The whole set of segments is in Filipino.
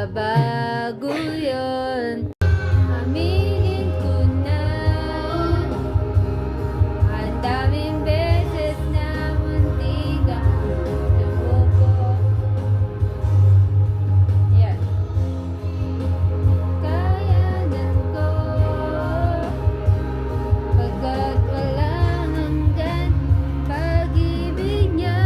magbabago yun. Aminin ko na, ang daming beses na munti ka lumuko. Yan. Kayanan ko, pagkat walang hanggan pag-ibig niya.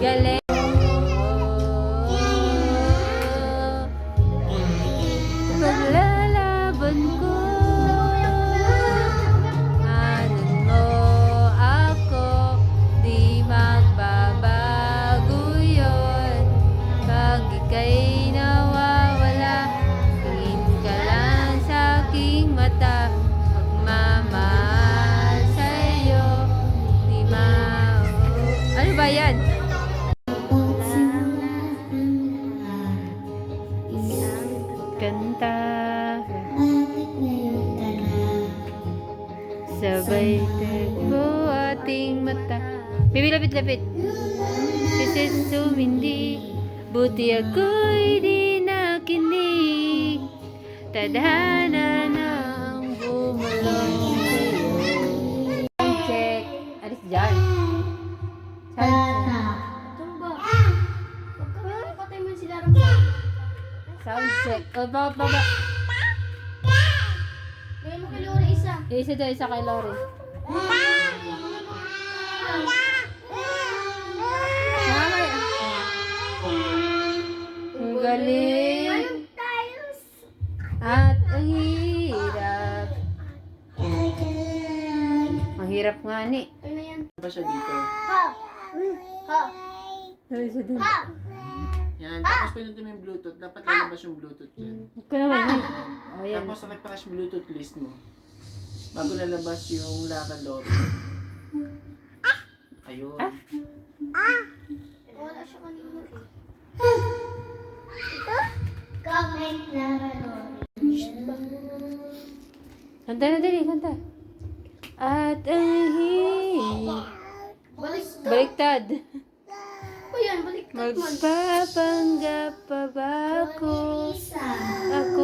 Galing. Paglalaban ko, anan mo ako, di magbabago yun. Pag ika'y nawawala, tingin ka lang sa aking mata. Magmamahal sa'yo, di ano ba yan? Kanta sabay tagpo ating mata. Baby, lapit-lapit. Kasi sumindi, buti ako'y di nakinig. Tadhana ng bumulong sa'yo. Sound check. Alis dyan. Sound check. O, baba. Gawin mo kay Lori isa. Isa daw, isa kay Lori. Mamay. Ang galing. At ang hirap. Ang hirap nga ni. Ano yan? Ba siya dito? Ha! Ha! Isa din. Yan, tapos pinutin mo yung Bluetooth. Dapat lalabas yung Bluetooth yan. Ikaw naman. O, yan. Tapos nagpakas Bluetooth list mo. Bago lalabas yung lakad loob. Ayun. Wala siya kanina eh. Comment na Lori. Kanta na dali, kanta. At ang baliktad. O yan, balik ka man. Magpapanggap pa ba ako? Ako